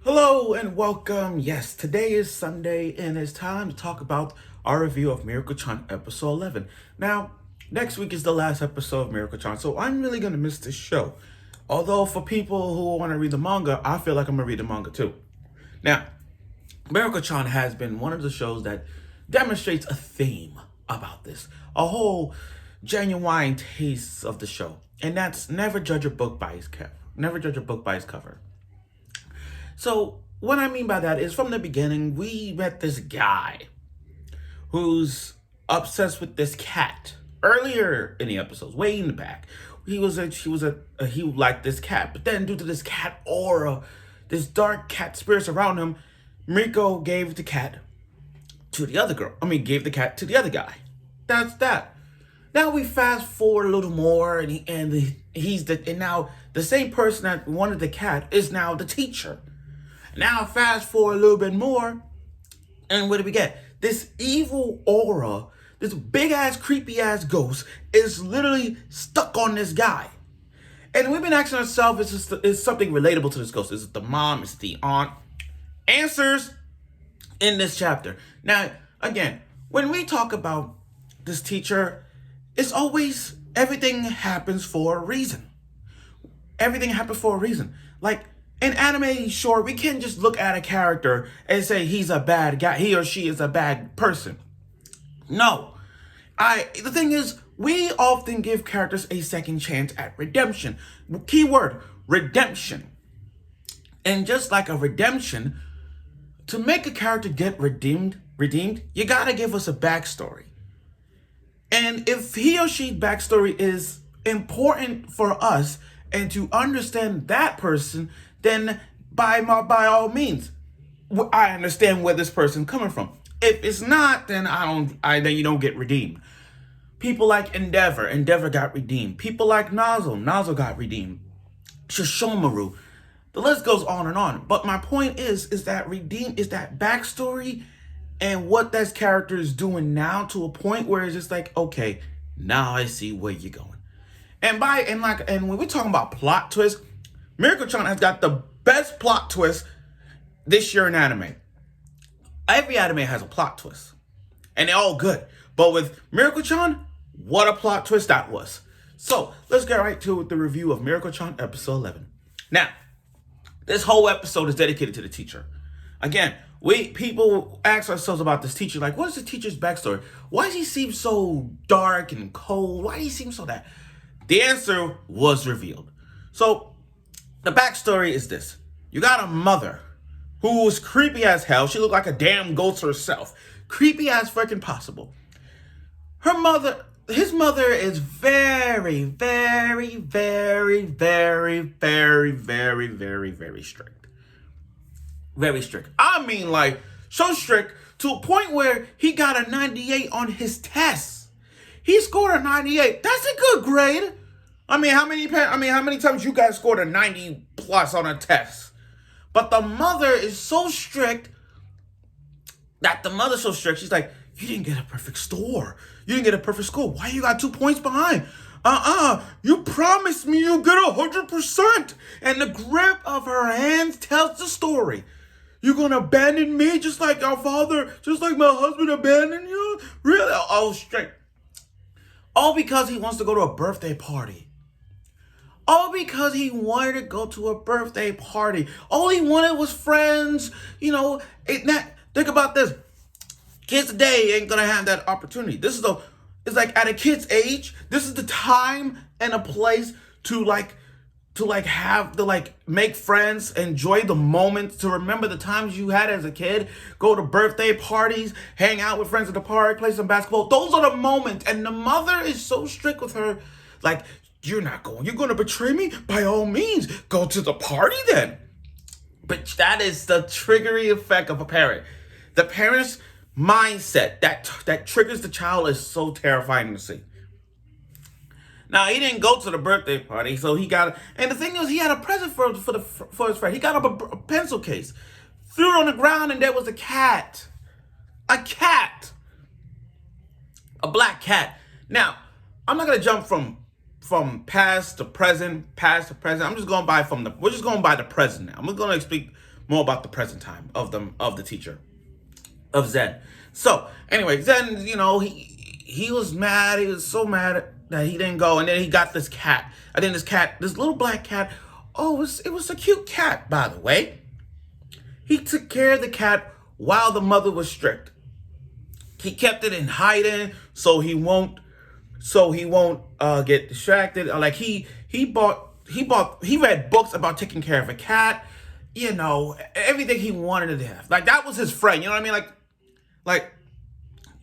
Hello and welcome. Yes, today is Sunday and it's time to talk about our review of Mieruko-chan episode 11. Now, next week is the last episode of Mieruko-chan, so I'm really going to miss this show. Although for people who want to read the manga, I feel like I'm going to read the manga too. Now, Mieruko-chan has been one of the shows that demonstrates a theme about this. A whole genuine taste of the show. And that's never judge a book by its cover. Never judge a book by its cover. So what I mean by that is from the beginning, we met this guy who's obsessed with this cat. Earlier in the episodes, way in the back, he liked this cat, but then due to this cat aura, this dark cat spirits around him, Miko gave the cat to the other girl. Gave the cat to the other guy. That's that. Now we fast forward a little more, and now the same person that wanted the cat is now the teacher. Now fast forward a little bit more, and what do we get? This evil aura, this big ass, creepy ass ghost is literally stuck on this guy. And we've been asking ourselves, is something relatable to this ghost? Is it the mom? Is it the aunt? Answers in this chapter. Now, again, when we talk about this teacher, it's always everything happens for a reason. Everything happens for a reason. Like, in anime, sure, we can't just look at a character and say he's a bad guy, he or she is a bad person. No. The thing is, we often give characters a second chance at redemption. Keyword, redemption. And just like a redemption, to make a character get redeemed, you gotta give us a backstory. And if he or she's backstory is important for us and to understand that person, then by all means, I understand where this person's coming from. If it's not, then then you don't get redeemed. People like Endeavor got redeemed. People like Nozzle got redeemed. Shishomaru. The list goes on and on. But my point is that backstory and what that character is doing now to a point where it's just like, okay, now I see where you're going. And when we're talking about plot twists, Mieruko-chan has got the best plot twist this year in anime. Every anime has a plot twist, and they're all good. But with Mieruko-chan, what a plot twist that was. So let's get right to the review of Mieruko-chan episode 11. Now, this whole episode is dedicated to the teacher. Again, people ask ourselves about this teacher, like, what is the teacher's backstory? Why does he seem so dark and cold? Why does he seem so that? The answer was revealed. So, the backstory is this. You got a mother who was creepy as hell. She looked like a damn ghost herself. Creepy as freaking possible. His mother is very, very, very, very, very, very, very, very strict. Very strict. Like, so strict to a point where he got a 98 on his test. He scored a 98. That's a good grade. How many times you guys scored a 90 plus on a test? But the mother is so strict she's like, you didn't get a perfect score. You didn't get a perfect score. Why you got 2 points behind? You promised me you'll get 100%. And the grip of her hands tells the story. You're gonna abandon me just like our father, just like my husband abandoned you? Really? Oh, straight. All because he wants to go to a birthday party. All because he wanted to go to a birthday party. All he wanted was friends. Think about this. Kids today ain't gonna have that opportunity. It's like at a kid's age, this is the time and a place to make friends, enjoy the moments, to remember the times you had as a kid, go to birthday parties, hang out with friends at the park, play some basketball. Those are the moments. And the mother is so strict with her, like, you're going to betray me? By all means, go to the party then. But that is the triggery effect of a parent. The parent's mindset that triggers the child is so terrifying to see. Now, he didn't go to the birthday party, so and the thing is, he had a present for his friend. He got a pencil case, threw it on the ground, and there was a cat. A cat. A black cat. Now, I'm not going to jump from past to present. We're just going by the present now. I'm going to speak more about the present time of the teacher of Zen. So anyway, Zen, he was mad. He was so mad that he didn't go, and then he got this cat. I think this little black cat. Oh, it was a cute cat, by the way. He took care of the cat while the mother was strict. He kept it in hiding so he won't get distracted. Like he read books about taking care of a cat. Everything he wanted to have. Like that was his friend. You know what I mean? Like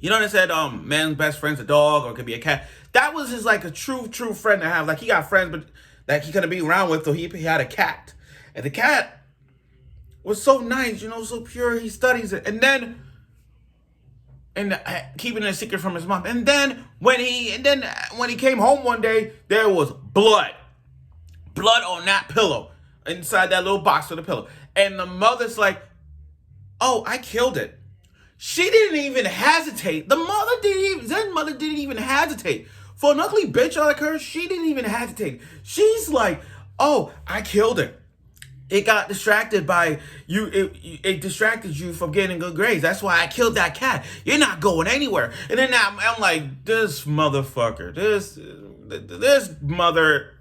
they said man's best friend's a dog or it could be a cat. That was his like a true friend to have. Like he got friends, but that he couldn't be around with, so he had a cat, and the cat was so nice, so pure. He studies it, and then keeping it a secret from his mom. And then when he came home one day, there was blood on that pillow inside that little box of the pillow, and the mother's like, "Oh, I killed it." She didn't even hesitate. Zen's mother didn't even hesitate. For an ugly bitch like her, she didn't even hesitate. She's like, "Oh, I killed it. It got distracted by you. It distracted you from getting good grades. That's why I killed that cat. You're not going anywhere." And then I'm like, this motherfucker, this mother,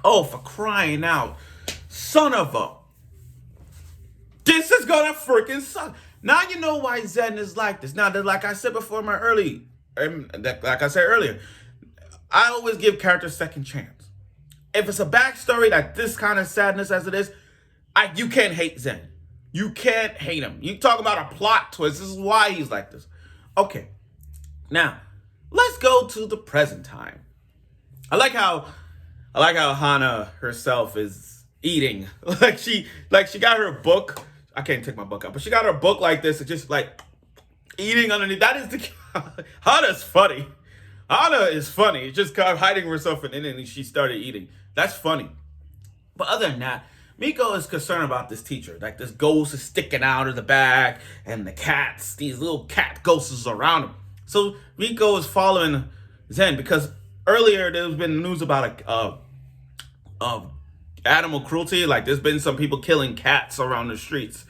oh, for crying out, son of a, this is gonna freaking suck. Now you know why Zen is like this. Now, like I said before, like I said earlier, I always give characters second chance. If it's a backstory like this kind of sadness as it is, you can't hate Zen. You can't hate him. You talk about a plot twist. This is why he's like this. Okay, now let's go to the present time. I like how Hana herself is eating. Like she got her book. I can't take my book out, but she got her book like this, and just like eating underneath. That is Hana's funny. Hana is funny. Just kind of hiding herself in it, and she started eating. That's funny. But other than that, Miko is concerned about this teacher. Like this ghost is sticking out of the back, and these little cat ghosts around him. So Miko is following Zen because earlier there's been news about animal cruelty. Like there's been some people killing cats around the streets.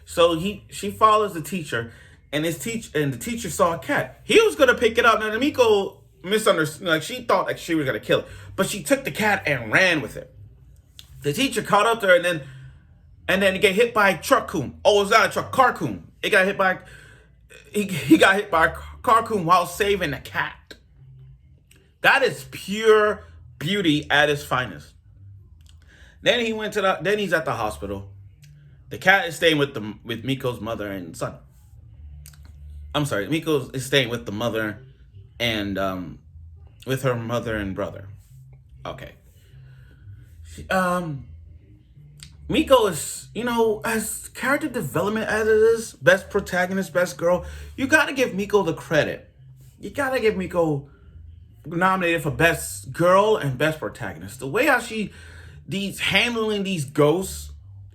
So she follows the teacher, and the teacher saw a cat. He was gonna pick it up. Now Miko misunderstood. Like she thought like she was gonna kill it, but she took the cat and car with it. The teacher caught up to her, and then he get hit by a truck-kun. Oh, it's not a truck, car-kun. He got hit by a car-kun while saving the cat. That is pure beauty at its finest. Then he's at the hospital. The cat is staying with Miko's mother and son. I'm sorry, Miko is staying with the mother and with her mother and brother. Okay. Miko is, as character development as it is, best protagonist, best girl, you gotta give Miko the credit. You gotta give Miko nominated for best girl and best protagonist. The way how handling these ghosts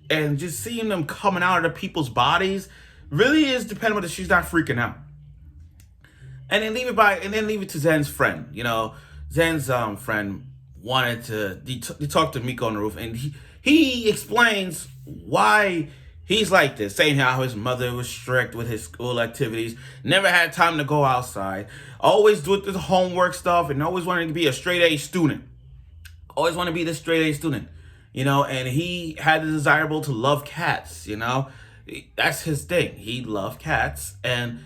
and just seeing them coming out of the people's bodies really is dependent on that she's not freaking out. And then leave it to Zen's friend. Zen's friend wanted to talk to Miko on the roof, and he explains why he's like this, saying how his mother was strict with his school activities, never had time to go outside, always do the homework stuff, and always wanted to be a straight A student. Always want to be this straight A student, and he had the desirable to love cats, That's his thing. He loved cats, and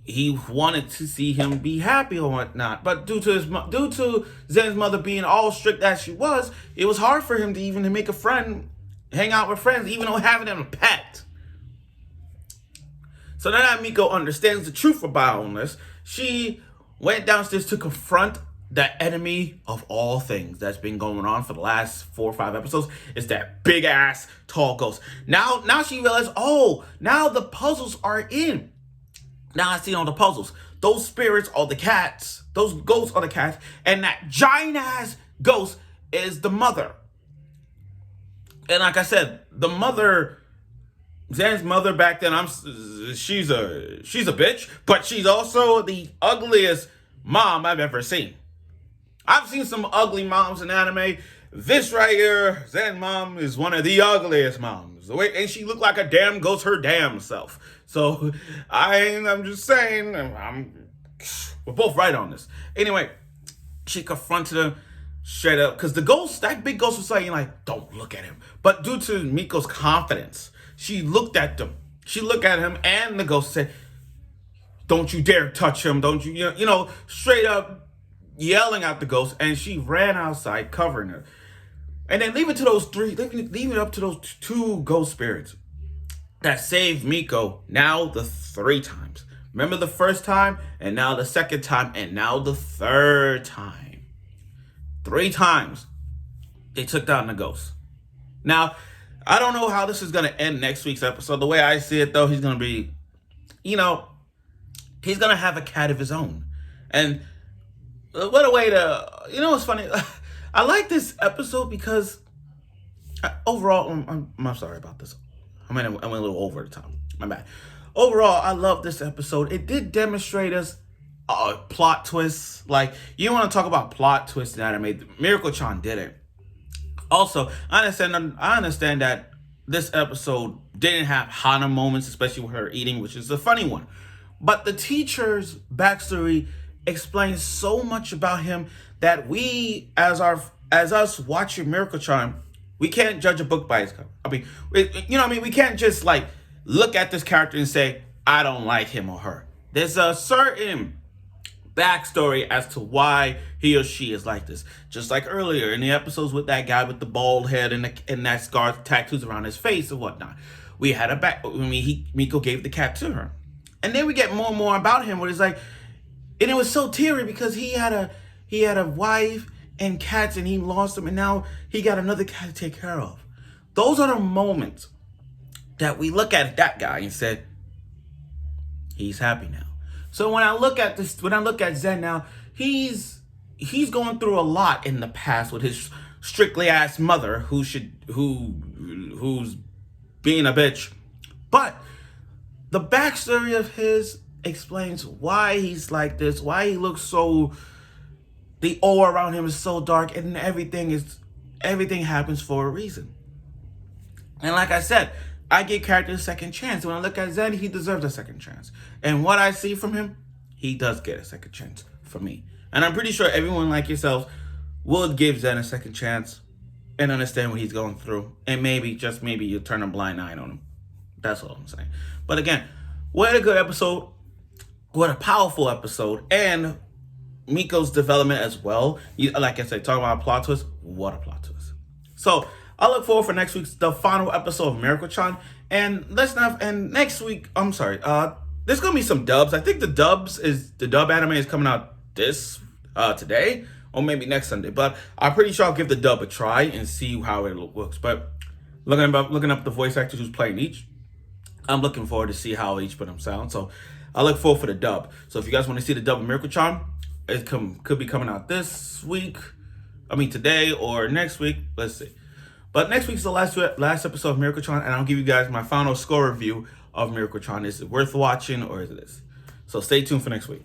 he wanted to see him be happy or whatnot. But due to Zen's mother being all strict as she was, it was hard for him to make a friend, hang out with friends, even though having them a pet. So now that Miko understands the truth about all this, she went downstairs to confront the enemy of all things that's been going on for the last 4 or 5 episodes. Is that big ass tall ghost. Now she realized, now the puzzles are in. Now I see all the puzzles. Those spirits are the cats. Those ghosts are the cats. And that giant ass ghost is the mother. And like I said, the mother, Zen's mother back then, she's a bitch, but she's also the ugliest mom I've ever seen. I've seen some ugly moms in anime. This right here, Zen mom, is one of the ugliest moms. So wait, and she looked like a damn ghost her damn self. So I'm just saying, we're both right on this. Anyway, she confronted him straight up because that big ghost was saying like, "Don't look at him." But due to Miko's confidence, she looked at them. She looked at him, and the ghost said, "Don't you dare touch him! Don't you, straight up yelling at the ghost." And she ran outside, covering her. And then leave it up to those two ghost spirits that saved Miko now the 3 times. Remember the first time, and now the second time, and now the third time. 3 times they took down the ghost. Now, I don't know how this is going to end next week's episode. The way I see it, though, he's going to be, he's going to have a cat of his own. And what a way to, it's funny. I like this episode because overall, I'm sorry about this. I went a little over the top. My bad. Overall, I love this episode. It did demonstrate us plot twists. Like, you want to talk about plot twists in anime, Mieruko-chan did it. Also, I understand that this episode didn't have Hana moments, especially with her eating, which is a funny one. But the teacher's backstory explains so much about him that we, as us watching Mieruko-chan, we can't judge a book by its cover. We can't just like look at this character and say, I don't like him or her. There's a certain backstory as to why he or she is like this. Just like earlier in the episodes with that guy with the bald head and that scar tattoos around his face and whatnot. We had Miko gave the cat to her. And then we get more and more about him where it's like, and it was so teary because he had a wife and cats and he lost them and now he got another cat to take care of. Those are the moments that we look at that guy and said, he's happy now. So when I look at Zen now, he's going through a lot in the past with his strictly ass mother who's being a bitch. But the backstory of his explains why he's like this, why he looks so, the aura around him is so dark, and everything happens for a reason. And like I said, I give characters a second chance. When I look at Zen, he deserves a second chance. And what I see from him, he does get a second chance from me. And I'm pretty sure everyone like yourselves will give Zen a second chance and understand what he's going through. And maybe, just maybe, you'll turn a blind eye on him. That's all I'm saying. But again, what a good episode. What a powerful episode. And Miko's development as well. Like I said, talking about a plot twist. What a plot twist. So I look forward for next week's the final episode of Mieruko-chan. And next week, I'm sorry, there's gonna be some dubs. I think the dub anime is coming out today or maybe next Sunday. But I'm pretty sure I'll give the dub a try and see how it looks. But looking up the voice actors who's playing each, I'm looking forward to see how each of them sound. So I look forward for the dub. So if you guys want to see the dub of Mieruko-chan, it could be coming out this week. Today or next week. Let's see. But next week's the last episode of Mieruko-chan, and I'll give you guys my final score review of Mieruko-chan. Is it worth watching or is it this? So stay tuned for next week.